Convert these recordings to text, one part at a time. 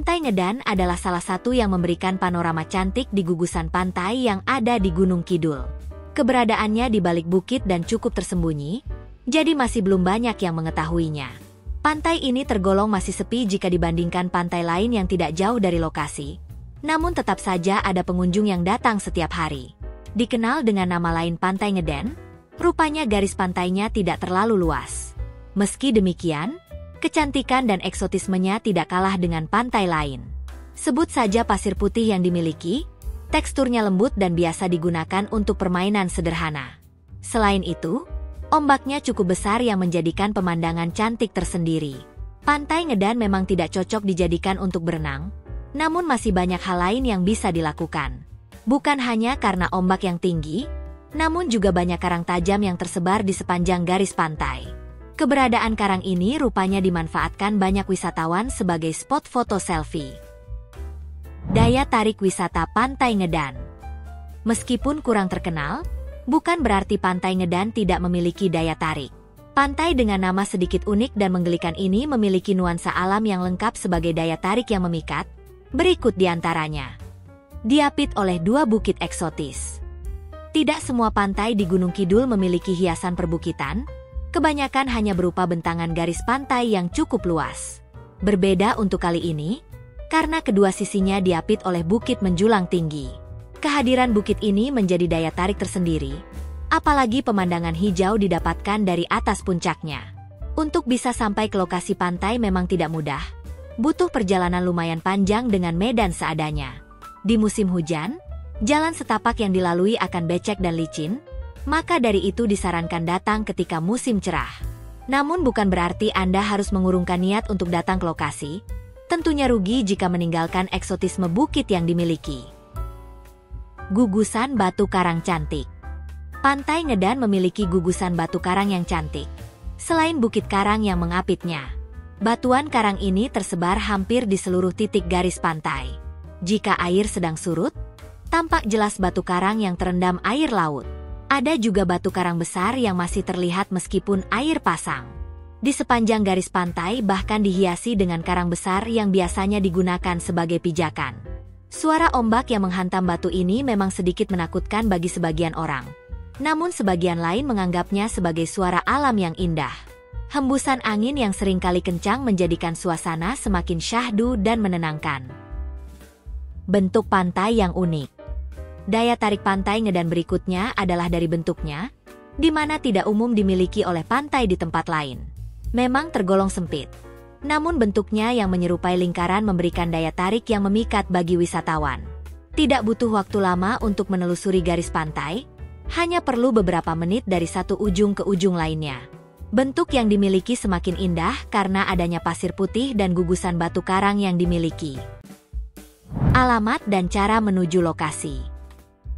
Pantai Ngedan adalah salah satu yang memberikan panorama cantik di gugusan pantai yang ada di Gunung Kidul. Keberadaannya di balik bukit dan cukup tersembunyi, jadi masih belum banyak yang mengetahuinya. Pantai ini tergolong masih sepi jika dibandingkan pantai lain yang tidak jauh dari lokasi. Namun tetap saja ada pengunjung yang datang setiap hari. Dikenal dengan nama lain Pantai Ngedan, rupanya garis pantainya tidak terlalu luas. Meski demikian, kecantikan dan eksotismenya tidak kalah dengan pantai lain. Sebut saja pasir putih yang dimiliki, teksturnya lembut dan biasa digunakan untuk permainan sederhana. Selain itu, ombaknya cukup besar yang menjadikan pemandangan cantik tersendiri. Pantai Ngedan memang tidak cocok dijadikan untuk berenang, namun masih banyak hal lain yang bisa dilakukan. Bukan hanya karena ombak yang tinggi, namun juga banyak karang tajam yang tersebar di sepanjang garis pantai. Keberadaan karang ini rupanya dimanfaatkan banyak wisatawan sebagai spot foto selfie. Daya tarik wisata Pantai Ngedan. Meskipun kurang terkenal, bukan berarti Pantai Ngedan tidak memiliki daya tarik. Pantai dengan nama sedikit unik dan menggelikan ini memiliki nuansa alam yang lengkap sebagai daya tarik yang memikat. Berikut di antaranya. Diapit oleh dua bukit eksotis. Tidak semua pantai di Gunung Kidul memiliki hiasan perbukitan. Kebanyakan hanya berupa bentangan garis pantai yang cukup luas. Berbeda untuk kali ini, karena kedua sisinya diapit oleh bukit menjulang tinggi. Kehadiran bukit ini menjadi daya tarik tersendiri, apalagi pemandangan hijau didapatkan dari atas puncaknya. Untuk bisa sampai ke lokasi pantai memang tidak mudah. Butuh perjalanan lumayan panjang dengan medan seadanya. Di musim hujan, jalan setapak yang dilalui akan becek dan licin, maka dari itu disarankan datang ketika musim cerah. Namun bukan berarti Anda harus mengurungkan niat untuk datang ke lokasi. Tentunya rugi jika meninggalkan eksotisme bukit yang dimiliki. Gugusan batu karang cantik. Pantai Ngedan memiliki gugusan batu karang yang cantik. Selain bukit karang yang mengapitnya, batuan karang ini tersebar hampir di seluruh titik garis pantai. Jika air sedang surut, tampak jelas batu karang yang terendam air laut. Ada juga batu karang besar yang masih terlihat meskipun air pasang. Di sepanjang garis pantai bahkan dihiasi dengan karang besar yang biasanya digunakan sebagai pijakan. Suara ombak yang menghantam batu ini memang sedikit menakutkan bagi sebagian orang. Namun sebagian lain menganggapnya sebagai suara alam yang indah. Hembusan angin yang seringkali kencang menjadikan suasana semakin syahdu dan menenangkan. Bentuk pantai yang unik. Daya tarik Pantai Ngedan berikutnya adalah dari bentuknya, di mana tidak umum dimiliki oleh pantai di tempat lain. Memang tergolong sempit, namun bentuknya yang menyerupai lingkaran memberikan daya tarik yang memikat bagi wisatawan. Tidak butuh waktu lama untuk menelusuri garis pantai, hanya perlu beberapa menit dari satu ujung ke ujung lainnya. Bentuk yang dimiliki semakin indah karena adanya pasir putih dan gugusan batu karang yang dimiliki. Alamat dan cara menuju lokasi.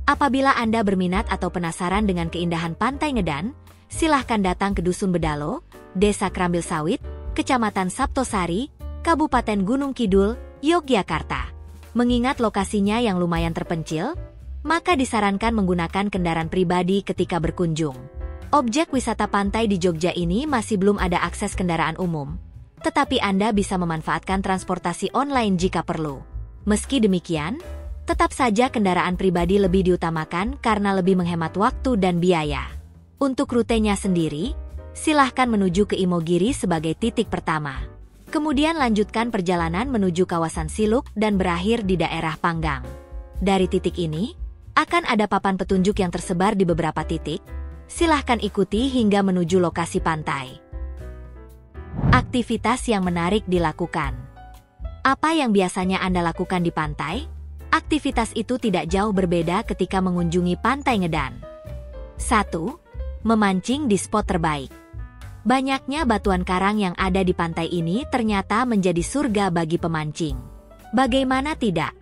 Apabila Anda berminat atau penasaran dengan keindahan Pantai Ngedan, silahkan datang ke Dusun Bedalo, Desa Krambil Sawit, Kecamatan Saptosari, Kabupaten Gunung Kidul, Yogyakarta. Mengingat lokasinya yang lumayan terpencil, maka disarankan menggunakan kendaraan pribadi ketika berkunjung. Objek wisata pantai di Jogja ini masih belum ada akses kendaraan umum, tetapi Anda bisa memanfaatkan transportasi online jika perlu. Meski demikian, tetap saja kendaraan pribadi lebih diutamakan karena lebih menghemat waktu dan biaya. Untuk rutenya sendiri, silahkan menuju ke Imogiri sebagai titik pertama. Kemudian lanjutkan perjalanan menuju kawasan Siluk dan berakhir di daerah Panggang. Dari titik ini, akan ada papan petunjuk yang tersebar di beberapa titik. Silahkan ikuti hingga menuju lokasi pantai. Aktivitas yang menarik dilakukan. Apa yang biasanya Anda lakukan di pantai? Aktivitas itu tidak jauh berbeda ketika mengunjungi Pantai Ngedan. 1. Memancing di spot terbaik. Banyaknya batuan karang yang ada di pantai ini ternyata menjadi surga bagi pemancing. Bagaimana tidak?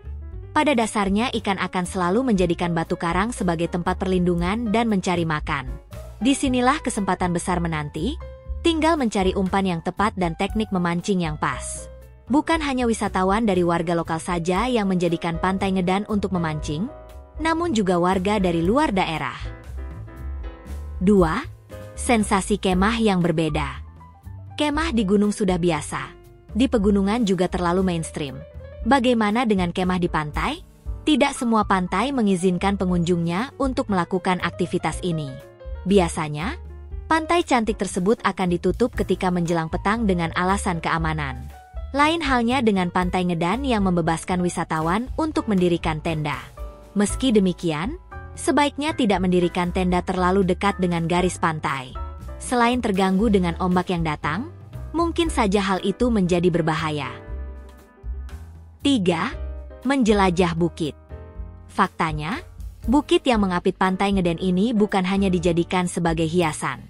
Pada dasarnya ikan akan selalu menjadikan batu karang sebagai tempat perlindungan dan mencari makan. Disinilah kesempatan besar menanti, tinggal mencari umpan yang tepat dan teknik memancing yang pas. Bukan hanya wisatawan dari warga lokal saja yang menjadikan Pantai Ngedan untuk memancing, namun juga warga dari luar daerah. 2. Sensasi kemah yang berbeda. Kemah di gunung sudah biasa. Di pegunungan juga terlalu mainstream. Bagaimana dengan kemah di pantai? Tidak semua pantai mengizinkan pengunjungnya untuk melakukan aktivitas ini. Biasanya, pantai cantik tersebut akan ditutup ketika menjelang petang dengan alasan keamanan. Lain halnya dengan Pantai Ngedan yang membebaskan wisatawan untuk mendirikan tenda. Meski demikian, sebaiknya tidak mendirikan tenda terlalu dekat dengan garis pantai. Selain terganggu dengan ombak yang datang, mungkin saja hal itu menjadi berbahaya. 3. Menjelajah bukit. Faktanya, bukit yang mengapit Pantai Ngeden ini bukan hanya dijadikan sebagai hiasan.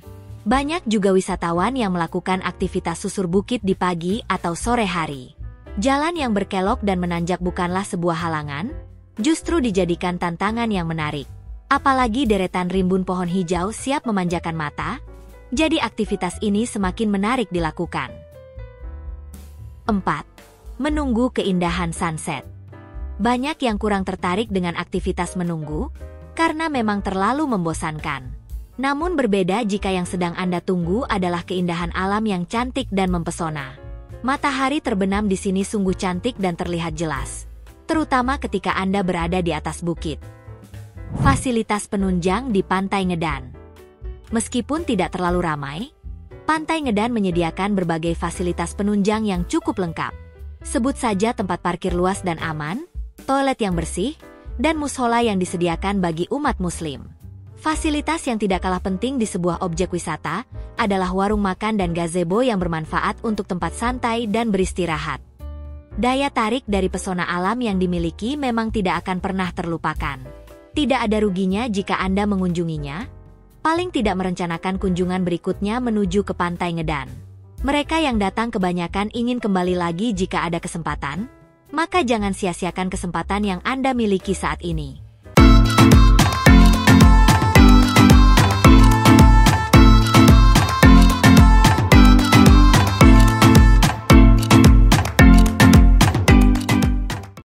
Banyak juga wisatawan yang melakukan aktivitas susur bukit di pagi atau sore hari. Jalan yang berkelok dan menanjak bukanlah sebuah halangan, justru dijadikan tantangan yang menarik. Apalagi deretan rimbun pohon hijau siap memanjakan mata, jadi aktivitas ini semakin menarik dilakukan. 4. Menunggu keindahan sunset. Banyak yang kurang tertarik dengan aktivitas menunggu, karena memang terlalu membosankan. Namun berbeda jika yang sedang Anda tunggu adalah keindahan alam yang cantik dan mempesona. Matahari terbenam di sini sungguh cantik dan terlihat jelas, terutama ketika Anda berada di atas bukit. Fasilitas penunjang di Pantai Ngedan. Meskipun tidak terlalu ramai, Pantai Ngedan menyediakan berbagai fasilitas penunjang yang cukup lengkap. Sebut saja tempat parkir luas dan aman, toilet yang bersih, dan mushola yang disediakan bagi umat muslim. Fasilitas yang tidak kalah penting di sebuah objek wisata adalah warung makan dan gazebo yang bermanfaat untuk tempat santai dan beristirahat. Daya tarik dari pesona alam yang dimiliki memang tidak akan pernah terlupakan. Tidak ada ruginya jika Anda mengunjunginya, paling tidak merencanakan kunjungan berikutnya menuju ke Pantai Ngedan. Mereka yang datang kebanyakan ingin kembali lagi jika ada kesempatan, maka jangan sia-siakan kesempatan yang Anda miliki saat ini.